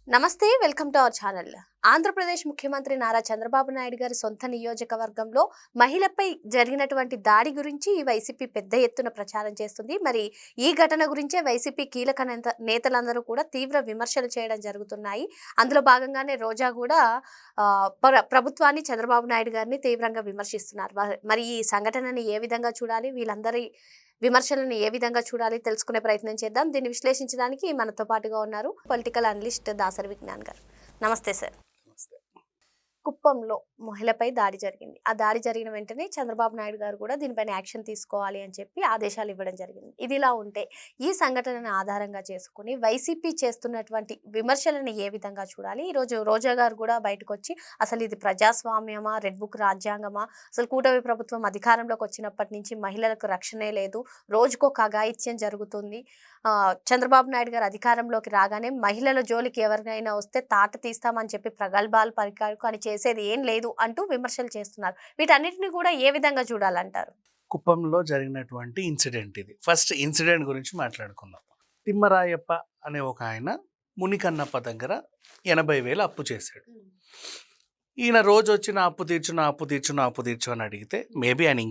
నమస్తే, welcome to our channel. Andhra Pradesh ముఖ్యమంత్రి నారా చంద్రబాబు నాయుడు గారి సొంత నియోజకవర్గంలో మహిళపై జరిగినటువంటి దాడి గురించి ఈ వైసీపీ పెద్ద ఎత్తున ప్రచారం చేస్తుంది. మరి ఈ ఘటన గురించే వైసీపీ కీలక నేతలందరూ కూడా తీవ్ర విమర్శలు చేయడం జరుగుతున్నాయి. అందులో భాగంగానే రోజా కూడా ప్రభుత్వాన్ని, చంద్రబాబు నాయుడు గారిని తీవ్రంగా విమర్శిస్తున్నారు. మరి ఈ సంఘటనని ఏ విధంగా చూడాలి, వీళ్ళందరి విమర్శలను ఏ విధంగా చూడాలి తెలుసుకునే ప్రయత్నం చేద్దాం. దీన్ని విశ్లేషించడానికి మనతో పాటుగా ఉన్నారు పొలిటికల్ అనలిస్ట్ దాసరి విజ్ఞాన్ గారు. నమస్తే సార్. కుప్పంలో మహిళపై దాడి జరిగింది. ఆ దాడి జరిగిన వెంటనే చంద్రబాబు నాయుడు గారు కూడా దీనిపైన యాక్షన్ తీసుకోవాలి అని చెప్పి ఆదేశాలు ఇవ్వడం జరిగింది. ఇదిలా ఉంటే ఈ సంఘటనను ఆధారంగా చేసుకుని వైసీపీ చేస్తున్నటువంటి విమర్శలను ఏ విధంగా చూడాలి? ఈరోజు రోజా గారు కూడా బయటకు వచ్చి అసలు ఇది ప్రజాస్వామ్యమా, రెడ్ బుక్ రాజ్యాంగమా, అసలు కూటమి ప్రభుత్వం అధికారంలోకి వచ్చినప్పటి నుంచి మహిళలకు రక్షణే లేదు, రోజుకో అఘాయిత్యం జరుగుతుంది, చంద్రబాబు నాయుడు గారు అధికారంలోకి రాగానే మహిళల జోలికి ఎవరినైనా వస్తే తాట తీస్తామని చెప్పి ప్రగల్భాలు పలికారు, కానీ చేసేది ఏం లేదు అంటూ విమర్శలు చేస్తున్నారు. వీటన్నిటిని కూడా ఏ విధంగా చూడాలంటారు? కుప్పంలో జరిగినటువంటి ఇన్సిడెంట్ ఇది. ఫస్ట్ ఇన్సిడెంట్ గురించి మాట్లాడుకుందాం. తిమ్మరాయప్ప అనే ఒక ఆయన మునికన్నప్ప దగ్గర 80,000 అప్పు చేశాడు. ఈయన రోజు వచ్చి నా అప్పు తీర్చు అని అడిగితే, మేబీ ఆయన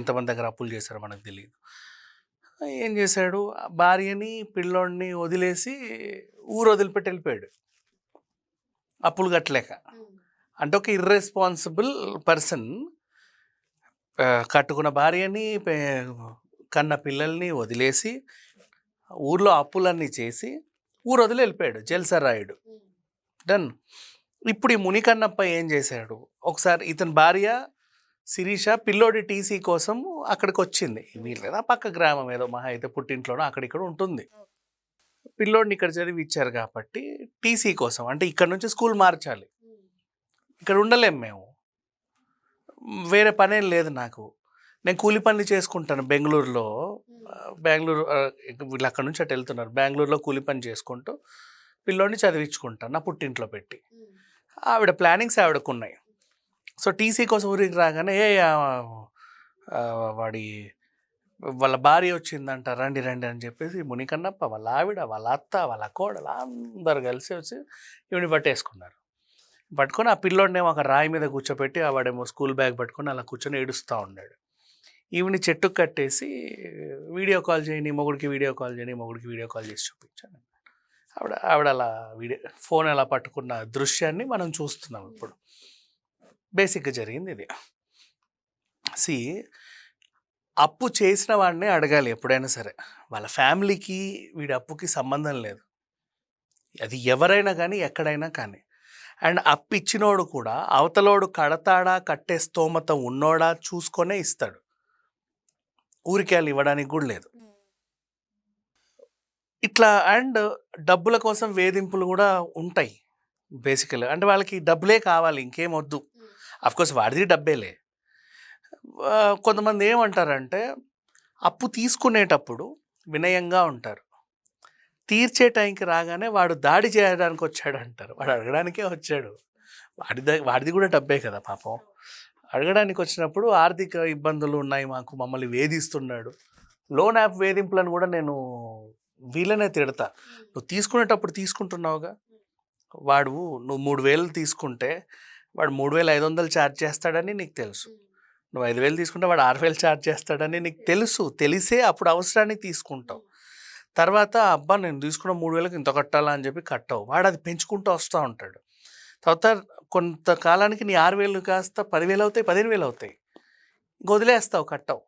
ఎంతమంది దగ్గర అప్పులు చేశారో మనకు తెలియదు. ఏం చేశాడు, భార్యని పిల్లోడిని వదిలేసి ఊరు వదిలిపెట్టి వెళ్ళిపోయాడు అప్పులు కట్టలేక. అంటే ఒక ఇర్రెస్పాన్సిబుల్ పర్సన్ కట్టుకున్న భార్యని, కన్న పిల్లల్ని వదిలేసి ఊర్లో అప్పులన్నీ చేసి ఊరు వదిలి వెళ్ళిపోయాడు, జల్సరాయుడు. డన్. ఇప్పుడు ఈ మునికన్నప్ప ఏం చేశాడు, ఒకసారి ఇతని భార్య శిరీష పిల్లోడి టీసీ కోసం అక్కడికి వచ్చింది. వీళ్ళేదా పక్క గ్రామం, ఏదో మహా అయితే పుట్టింట్లోనో అక్కడిక్కడ ఉంటుంది. పిల్లోడిని ఇక్కడ చదివి ఇచ్చారు కాబట్టి టీసీ కోసం, అంటే ఇక్కడ నుంచి స్కూల్ మార్చాలి, ఇక్కడ ఉండలేం మేము, వేరే పనేం లేదు నాకు, నేను కూలి పనులు చేసుకుంటాను బెంగళూరులో. వీళ్ళు అక్కడ నుంచి అటు వెళ్తున్నారు, బెంగళూరులో కూలి పని చేసుకుంటూ పిల్లోడిని చదివించుకుంటాను నా పుట్టింట్లో పెట్టి. ఆవిడ ప్లానింగ్స్ ఆవిడకున్నాయి. సో టీసీ కోసం ఊరికి రాగానే వాళ్ళ భార్య వచ్చిందంట, రండి అని చెప్పేసి మునికన్నప్ప, వాళ్ళ ఆవిడ, వాళ్ళ అత్త, వాళ్ళ కోడలు అందరు కలిసి వచ్చి ఈవిని పట్టుకొని ఆ పిల్లోడినేమో ఒక రాయి మీద కూర్చోపెట్టి, వాడేమో స్కూల్ బ్యాగ్ పట్టుకొని అలా కూర్చొని ఏడుస్తూ ఉన్నాడు. ఈవిని చెట్టుకు కట్టేసి వీడియో కాల్ చేయని మొగుడికి వీడియో కాల్ చేసి చూపించాను. ఆవిడ అలా ఫోన్ అలా పట్టుకున్న దృశ్యాన్ని మనం చూస్తున్నాం ఇప్పుడు. బేసిక్గా జరిగింది ఇది. అప్పు చేసిన వాడినే అడగాలి ఎప్పుడైనా సరే. వాళ్ళ ఫ్యామిలీకి వీడి అప్పుకి సంబంధం లేదు, అది ఎవరైనా కానీ ఎక్కడైనా కానీ. అండ్ అప్పు ఇచ్చినోడు కూడా అవతలోడు కడతాడా, కట్టే స్తోమత ఉన్నోడా చూసుకొనే ఇస్తాడు, ఊరికి వాళ్ళు ఇవ్వడానికి కూడా లేదు. ఇట్లా అండ్ డబ్బుల కోసం వేధింపులు కూడా ఉంటాయి బేసికల్. అంటే వాళ్ళకి డబ్బులే కావాలి, ఇంకేం వద్దు. అఫ్కోర్స్ వాడిది డబ్బేలే. కొంతమంది ఏమంటారంటే అప్పు తీసుకునేటప్పుడు వినయంగా ఉంటారు, తీర్చే టైంకి రాగానే వాడు దాడి చేయడానికి వచ్చాడు అంటారు. వాడు అడగడానికే వచ్చాడు, వాడిది కూడా డబ్బే కదా పాపం. అడగడానికి వచ్చినప్పుడు ఆర్థిక ఇబ్బందులు ఉన్నాయి మాకు, మమ్మల్ని వేధిస్తున్నాడు. లోన్ యాప్ వేధింపులను కూడా నేను వీళ్ళనే తిడతా. నువ్వు తీసుకునేటప్పుడు తీసుకుంటున్నావుగా, నువ్వు 3,000 తీసుకుంటే వాడు 3,500 ఛార్జ్ చేస్తాడని నీకు తెలుసు. నువ్వు 5,000 తీసుకుంటే వాడు 6,000 ఛార్జ్ చేస్తాడని నీకు తెలుసు. తెలిసే అప్పుడు అవసరానికి తీసుకుంటావు. తర్వాత అబ్బా నేను తీసుకున్న 3,000కి ఇంత కట్టాలా అని చెప్పి కట్టవు. వాడు అది పెంచుకుంటూ వస్తూ ఉంటాడు. తర్వాత కొంతకాలానికి నీ 6,000 కాస్త 10,000 అవుతాయి, 15,000 అవుతాయి. ఇంక వదిలేస్తావు, కట్టవు.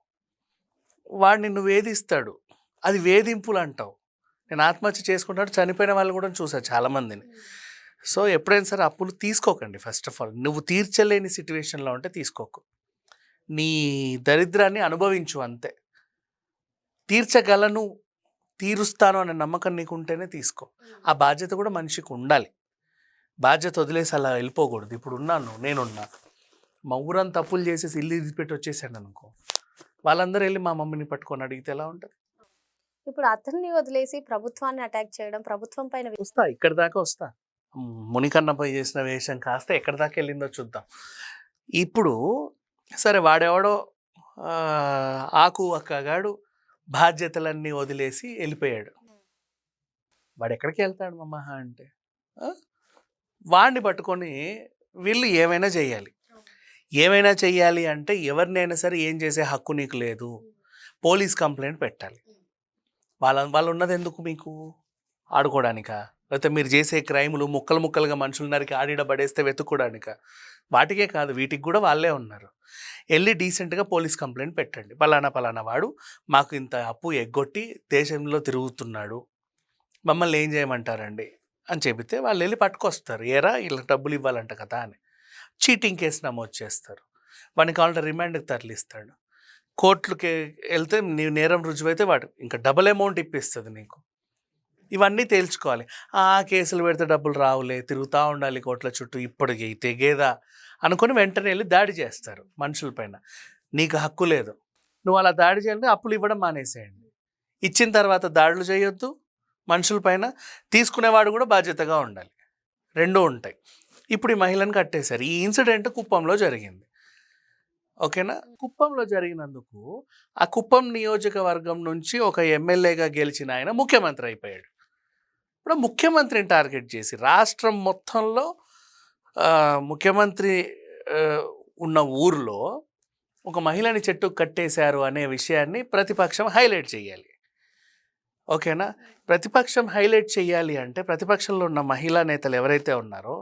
వాడు నిన్ను వేధిస్తాడు, అది వేధింపులు అంటావు. నేను ఆత్మహత్య చేసుకుంటాడు, చనిపోయిన వాళ్ళు కూడా చూసాను చాలామందిని. సో ఎప్పుడైనా సరే అప్పులు తీసుకోకండి. ఫస్ట్ ఆఫ్ ఆల్ నువ్వు తీర్చలేని సిచ్యువేషన్లో ఉంటే తీసుకోకు, నీ దరిద్రాన్ని అనుభవించు అంతే. తీర్చగలను, తీరుస్తాను అనే నమ్మకం నీకు ఉంటేనే తీసుకో. ఆ బాధ్యత కూడా మనిషికి ఉండాలి. బాధ్యత వదిలేసి అలా వెళ్ళిపోకూడదు. ఇప్పుడు నేనున్నా, మా ఊరంతా తప్పులు చేసేసి ఇల్లు ఇదిపెట్టి వచ్చేసాను అనుకో, వాళ్ళందరూ వెళ్ళి మా మమ్మీని పట్టుకొని అడిగితే ఎలా ఉంటుంది? ఇప్పుడు అతన్ని వదిలేసి ప్రభుత్వాన్ని అటాక్ చేయడం, ప్రభుత్వం పైన ఇక్కడ దాకా వస్తా. మునికన్నపై చేసిన వేషం కాస్త ఎక్కడి దాకా వెళ్ళిందో చూద్దాం. ఇప్పుడు సరే, వాడెవడో ఆకు అక్కగాడు బాధ్యతలన్నీ వదిలేసి వెళ్ళిపోయాడు. వాడు ఎక్కడికి వెళ్తాడు మహా అంటే? ఆ? వాడిని పట్టుకొని వీళ్ళు ఏమైనా చేయాలి. ఏమైనా చెయ్యాలి అంటే ఎవరినైనా సరే ఏం చేసే హక్కు నీకు లేదు. పోలీస్ కంప్లైంట్ పెట్టాలి. వాళ్ళు ఉన్నది ఎందుకు మీకు? ఆడుకోవడానికా? లేకపోతే మీరు చేసే క్రైములు ముక్కలు ముక్కలుగా మనుషులు నరికి ఆడిడ పడేస్తే వెతుక్కోవడానికా? వాటికే కాదు, వీటికి కూడా వాళ్ళే ఉన్నారు. వెళ్ళి డీసెంట్గా పోలీస్ కంప్లైంట్ పెట్టండి. పలానా పలానా వాడు మాకు ఇంత అప్పు ఎగ్గొట్టి దేశంలో తిరుగుతున్నాడు, మమ్మల్ని ఏం చేయమంటారండి అని చెబితే వాళ్ళు వెళ్ళి పట్టుకొస్తారు. ఏరా ఇలా డబ్బులు ఇవ్వాలంట కదా అని. చీటింగ్ కేసు నమోదు చేస్తారు. వాడిని కావాలంటే రిమాండ్కి తరలిస్తాడు. కోర్టులకి వెళ్తే నీవు నేరం రుజువైతే వాడు ఇంకా డబుల్ అమౌంట్ ఇప్పిస్తుంది నీకు. ఇవన్నీ తేల్చుకోవాలి. కేసులు పెడితే డబ్బులు రావులే, తిరుగుతూ ఉండాలి కోర్టుల చుట్టూ, ఇప్పటికి తెగేదా అనుకుని వెంటనే వెళ్ళి దాడి చేస్తారు మనుషులపైన. నీకు హక్కు లేదు, నువ్వు అలా దాడి చేయాలంటే అప్పులు ఇవ్వడం మానేసేయండి. ఇచ్చిన తర్వాత దాడులు చేయొద్దు మనుషులపైన, తీసుకునేవాడు కూడా బాధ్యతగా ఉండాలి. రెండూ ఉంటాయి. ఇప్పుడు ఈ మహిళను కట్టేశారు. ఈ ఇన్సిడెంట్ కుప్పంలో జరిగింది. ఓకేనా? కుప్పంలో జరిగినందుకు ఆ కుప్పం నియోజకవర్గం నుంచి ఒక ఎమ్మెల్యేగా గెలిచిన ఆయన ముఖ్యమంత్రి అయిపోయాడు. ఇప్పుడు ముఖ్యమంత్రిని టార్గెట్ చేసి రాష్ట్రం మొత్తంలో ముఖ్యమంత్రి ఉన్న ఊర్లో ఒక మహిళని చెట్టు కట్టేశారు అనే విషయాన్ని ప్రతిపక్షం హైలైట్ చేయాలి. ఓకేనా? ప్రతిపక్షం హైలైట్ చేయాలి అంటే ప్రతిపక్షంలో ఉన్న మహిళా నేతలు ఎవరైతే ఉన్నారో,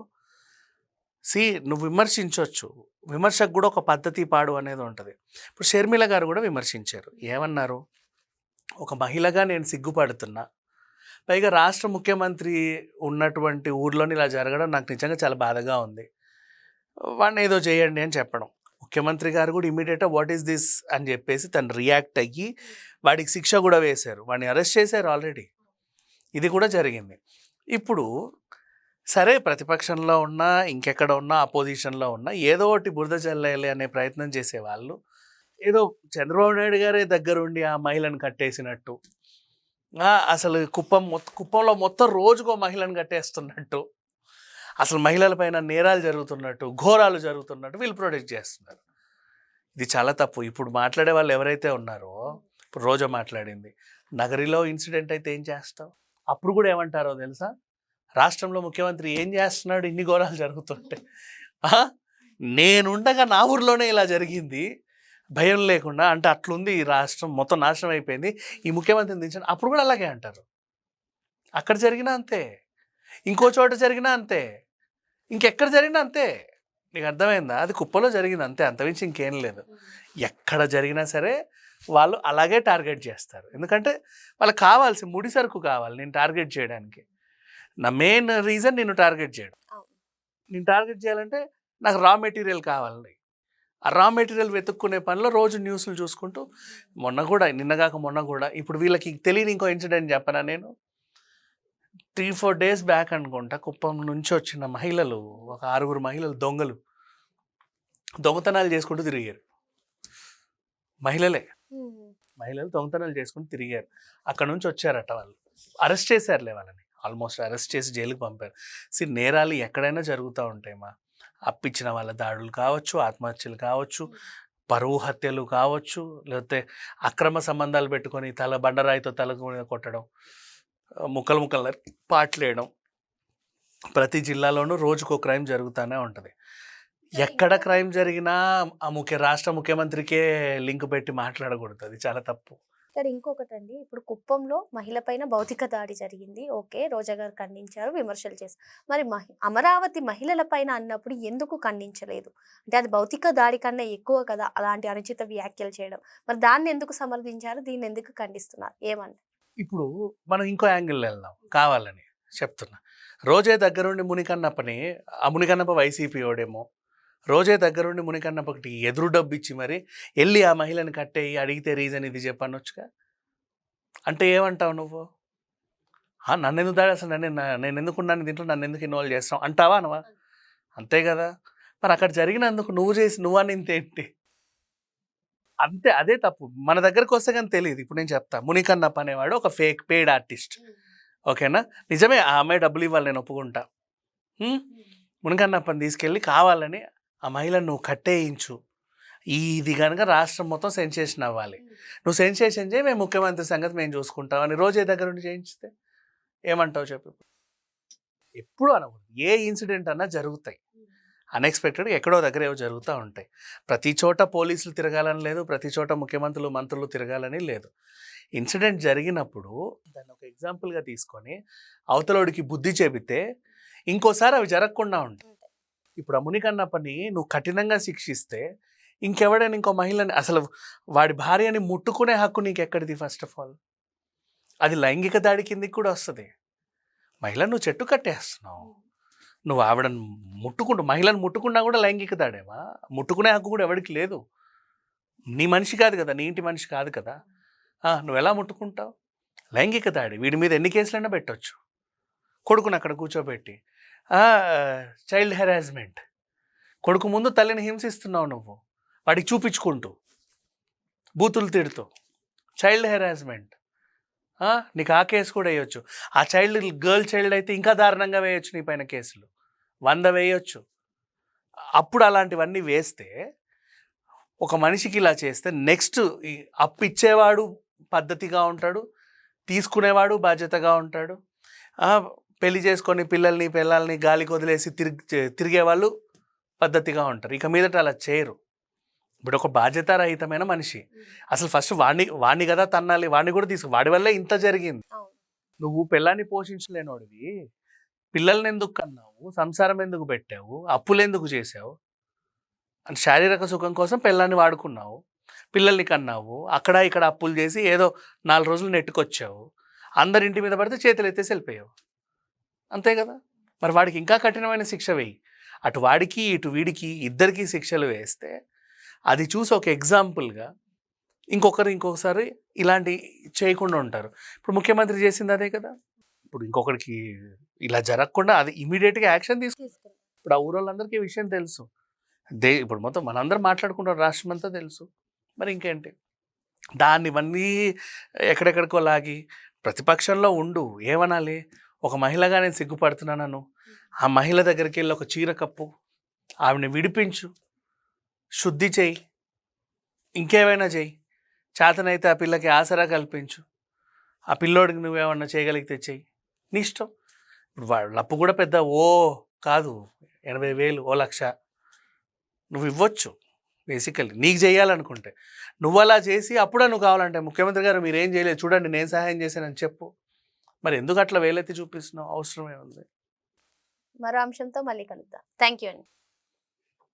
నువ్వు విమర్శించవచ్చు, విమర్శకు కూడా ఒక పద్ధతి పాడు అనేది ఉంటుంది. ఇప్పుడు షర్మిల గారు కూడా విమర్శించారు. ఏమన్నారు? ఒక మహిళగా నేను సిగ్గుపడుతున్నా, పైగా రాష్ట్ర ముఖ్యమంత్రి ఉన్నటువంటి ఊర్లోని ఇలా జరగడం నాకు నిజంగా చాలా బాధగా ఉంది, వాడిని ఏదో చేయండి అని చెప్పడం. ముఖ్యమంత్రి గారు కూడా ఇమీడియట్గా వాట్ ఈస్ దిస్ అని చెప్పేసి తను రియాక్ట్ అయ్యి వాడికి శిక్ష కూడా వేశారు, వాడిని అరెస్ట్ చేశారు ఆల్రెడీ. ఇది కూడా జరిగింది. ఇప్పుడు సరే, ప్రతిపక్షంలో ఉన్నా ఇంకెక్కడ ఉన్నా అపోజిషన్లో ఉన్నా ఏదో ఒకటి బురద చల్లేయాలి అనే ప్రయత్నం చేసేవాళ్ళు ఏదో చంద్రబాబు నాయుడు గారే దగ్గరుండి ఆ మహిళను కట్టేసినట్టు, అసలు కుప్పంలో మొత్తం రోజుకో మహిళను కట్టేస్తున్నట్టు, అసలు మహిళలపైన నేరాలు జరుగుతున్నట్టు, ఘోరాలు జరుగుతున్నట్టు వీళ్ళు ప్రొటెక్ట్ చేస్తున్నారు. ఇది చాలా తప్పు. ఇప్పుడు మాట్లాడే వాళ్ళు ఎవరైతే ఉన్నారో, ఇప్పుడు రోజా మాట్లాడింది, నగరిలో ఇన్సిడెంట్ అయితే ఏం చేస్తావు? అప్పుడు కూడా ఏమంటారో తెలుసా? రాష్ట్రంలో ముఖ్యమంత్రి ఏం చేస్తున్నాడు ఇన్ని ఘోరాలు జరుగుతుంటే? నేనుండగా నా ఊర్లోనే ఇలా జరిగింది, భయం లేకుండా అంటే అట్లుంది, ఈ రాష్ట్రం మొత్తం నాశనం అయిపోయింది, ఈ ముఖ్యమంత్రిని దించండి. అప్పుడు కూడా అలాగే అంటారు. అక్కడ జరిగినా అంతే, ఇంకో చోట జరిగినా అంతే, ఇంకెక్కడ జరిగినా అంతే. నీకు అర్థమైందా? అది కుప్పలో జరిగింది అంతే, అంతమించి ఇంకేం లేదు. ఎక్కడ జరిగినా సరే వాళ్ళు అలాగే టార్గెట్ చేస్తారు. ఎందుకంటే వాళ్ళకి కావాల్సి ముడి సరుకు కావాలి నేను టార్గెట్ చేయడానికి. నా మెయిన్ రీజన్ నేను టార్గెట్ చేయడం. నేను టార్గెట్ చేయాలంటే నాకు రా మెటీరియల్ కావాలి. ఆ రా మెటీరియల్ వెతుక్కునే పనిలో రోజు న్యూస్లు చూసుకుంటూ, నిన్నగాక మొన్న కూడా ఇప్పుడు వీళ్ళకి తెలియని ఇంకో ఇన్సిడెంట్ చెప్పనా నేను? 3-4 days బ్యాక్ అనుకుంటా, కుప్పం నుంచి వచ్చిన మహిళలు, ఒక 6 మహిళలు దొంగతనాలు చేసుకుంటూ తిరిగారు. మహిళలు దొంగతనాలు చేసుకుంటూ తిరిగారు. అక్కడ నుంచి వచ్చారట వాళ్ళు, అరెస్ట్ చేశారులే వాళ్ళని, ఆల్మోస్ట్ అరెస్ట్ చేసి జైలుకి పంపారు. నేరాలు ఎక్కడైనా జరుగుతూ ఉంటాయమ్మా. అప్పిచ్చిన వాళ్ళ దాడులు కావచ్చు, ఆత్మహత్యలు కావచ్చు, పరువు హత్యలు కావచ్చు, లేకపోతే అక్రమ సంబంధాలు పెట్టుకొని బండరాయితో తలకు కొట్టడం, ముక్కలు పాటలేయడం, ప్రతి జిల్లాలోనూ రోజుకో క్రైమ్ జరుగుతూనే ఉంటుంది. ఎక్కడ క్రైమ్ జరిగినా రాష్ట్ర ముఖ్యమంత్రికే లింక్ పెట్టి మాట్లాడకూడదు, అది చాలా తప్పు. ఇక్కడ ఇంకొకటండి, ఇప్పుడు కుప్పంలో మహిళ పైన భౌతిక దాడి జరిగింది, ఓకే, రోజా గారు ఖండించారు, విమర్శలు చేశారు. మరి అమరావతి మహిళల పైన అన్నప్పుడు ఎందుకు ఖండించలేదు? అంటే అది భౌతిక దాడి కన్నా ఎక్కువ కదా అలాంటి అనుచిత వ్యాఖ్యలు చేయడం. మరి దాన్ని ఎందుకు సమర్థించారు, దీన్ని ఎందుకు ఖండిస్తున్నారు, ఏమంటారు? ఇప్పుడు మనం ఇంకో యాంగిల్ వెళ్దాం, కావాలని చెప్తున్నా. రోజే దగ్గరుండి మునికన్నప్పని, ఆ మునికన్నప్ప వైసీపీ ఓడేమో, రోజే దగ్గరుండి మునికన్నప్పకి ఎదురు డబ్బు ఇచ్చి మరి వెళ్ళి ఆ మహిళని కట్టేయి, అడిగితే రీజన్ ఇది చెప్పనొచ్చుగా. అంటే ఏమంటావు నువ్వు? నన్ను ఎందుకు దాడి, అసలు నేను ఎందుకున్నాను దీంట్లో, నన్ను ఎందుకు ఇన్వాల్వ్ చేస్తావు అంటావా అనవా? అంతే కదా. మరి అక్కడ జరిగినందుకు నువ్వు అనింత ఏంటి? అంతే, అదే తప్పు. మన దగ్గరకు వస్తే కానీ తెలియదు. ఇప్పుడు నేను చెప్తా, మునికన్నప్ప అనేవాడు ఒక ఫేక్ పెయిడ్ ఆర్టిస్ట్, ఓకేనా? నిజమే, ఆ అమ్మాయి డబ్బులు ఇవ్వాలి, నేను ఒప్పుకుంటా. మునికన్నప్పని తీసుకెళ్ళి కావాలని ఆ మహిళను నువ్వు కట్టేయించు, ఇది కనుక రాష్ట్రం మొత్తం సెన్సేషన్ అవ్వాలి, నువ్వు సెన్సేషన్ చేయి, మేము ముఖ్యమంత్రి సంగతి మేము చూసుకుంటాం అని రోజే దగ్గర నుండి చేయించితే ఏమంటావు చెప్పు? ఎప్పుడు అనకూడదు. ఏ ఇన్సిడెంట్ అన్నా జరుగుతాయి. అన్ఎక్స్పెక్టెడ్గా ఎక్కడో దగ్గర ఏవో జరుగుతూ ఉంటాయి. ప్రతి చోట పోలీసులు తిరగాలని లేదు, ప్రతి చోట ముఖ్యమంత్రులు మంత్రులు తిరగాలని లేదు. ఇన్సిడెంట్ జరిగినప్పుడు దాన్ని ఒక ఎగ్జాంపుల్గా తీసుకొని అవతలోడికి బుద్ధి చెబితే ఇంకోసారి అవి జరగకుండా ఉంటాయి. ఇప్పుడు ఆ మునికన్నప్పని నువ్వు కఠినంగా శిక్షిస్తే ఇంకెవడైనా ఇంకో మహిళని అసలు వాడి భార్యని ముట్టుకునే హక్కు నీకు ఎక్కడిది? ఫస్ట్ ఆఫ్ ఆల్ అది లైంగిక దాడి కిందికి కూడా వస్తుంది. మహిళను నువ్వు చెట్టు కట్టేస్తున్నావు, నువ్వు ఆవిడను మహిళను ముట్టుకున్నా కూడా లైంగిక దాడేవా? ముట్టుకునే హక్కు కూడా ఎవరికి లేదు. నీ మనిషి కాదు కదా, నీ ఇంటి మనిషి కాదు కదా. నువ్వు ఎలా ముట్టుకుంటావు? లైంగిక దాడి. వీడి మీద ఎన్ని కేసులైనా పెట్టవచ్చు. కొడుకుని అక్కడ కూర్చోబెట్టి చైల్డ్ హెరాస్మెంట్. కొడుకు ముందు తల్లిని హింసిస్తున్నావు నువ్వు, వాడికి చూపించుకుంటూ బూతులు తిడుతూ. Child harassment. నీకు ఆ కేసు కూడా వేయొచ్చు. ఆ గర్ల్ చైల్డ్ అయితే ఇంకా దారుణంగా వేయొచ్చు నీ పైన కేసులు, 100 వేయొచ్చు. అప్పుడు అలాంటివన్నీ వేస్తే ఒక మనిషికి ఇలా చేస్తే నెక్స్ట్ అప్పు ఇచ్చేవాడు పద్ధతిగా ఉంటాడు, తీసుకునేవాడు బాధ్యతగా ఉంటాడు. పెళ్లి చేసుకొని పిల్లల్ని గాలికి వదిలేసి తిరిగేవాళ్ళు పద్ధతిగా ఉంటారు. ఇక మీదట అలా చేయరు. ఇప్పుడు ఒక బాధ్యతారహితమైన మనిషి అసలు ఫస్ట్ వాడిని కదా తన్నాలి, వాడిని కూడా వాడి వల్లే ఇంత జరిగింది. నువ్వు పిల్లాన్ని పోషించలేనోడివి, పిల్లల్ని ఎందుకు కన్నావు, సంసారం ఎందుకు పెట్టావు, అప్పులు ఎందుకు చేసావు? అని శారీరక సుఖం కోసం పిల్లాన్ని వాడుకున్నావు, పిల్లల్ని కన్నావు, అక్కడ ఇక్కడ అప్పులు చేసి ఏదో 4 రోజులు నెట్టుకొచ్చావు, అందరింటి మీద పడితే చేతులు ఎత్తేసి వెళ్ళిపోయావు. అంతే కదా. మరి వాడికి ఇంకా కఠినమైన శిక్ష వేయి. అటు వాడికి ఇటు వీడికి ఇద్దరికి శిక్షలు వేస్తే అది చూసి ఒక ఎగ్జాంపుల్గా ఇంకొకసారి ఇలాంటి చేయకుండా ఉంటారు. ఇప్పుడు ముఖ్యమంత్రి చేసింది అదే కదా. ఇప్పుడు ఇంకొకరికి ఇలా జరగకుండా అది ఇమీడియట్గా యాక్షన్ తీసుకుంటారు. ఇప్పుడు ఆ ఊరోళ్ళందరికీ ఈ విషయం తెలుసు. ఇప్పుడు మొత్తం మనందరం మాట్లాడుకుంటారు, రాష్ట్రం అంతా తెలుసు. మరి ఇంకేంటి దాన్ని ఇవన్నీ ఎక్కడెక్కడికో లాగి ప్రతిపక్షంలో ఉండు. ఏమనాలి? ఒక మహిళగా నేను సిగ్గుపడుతున్నాను, ఆ మహిళ దగ్గరికి వెళ్ళి ఒక చీర కప్పు, ఆవిడని విడిపించు, శుద్ధి చేయి, ఇంకేమైనా చేయి, చేతనైతే ఆ పిల్లకి ఆసరా కల్పించు, ఆ పిల్లోడికి నువ్వేమన్నా చేయగలిగితే చెయ్యి, నీ ఇష్టం. ఇప్పుడు వాళ్ళ అప్పు కూడా పెద్ద కాదు, 80,000 1,00,000 నువ్వు ఇవ్వచ్చు బేసికల్లీ నీకు చేయాలనుకుంటే. నువ్వు అలా చేసి అప్పుడే నువ్వు కావాలంటే ముఖ్యమంత్రి గారు మీరేం చేయలేదు చూడండి నేను సహాయం చేశానని చెప్పు. మరి ఎందుకు అట్లా వేలెత్తి చూపిస్తున్నావు? అవసరమే ఉంది. మరో అంశంతో మళ్ళీ కలుద్దాం. థ్యాంక్ యూ అండి.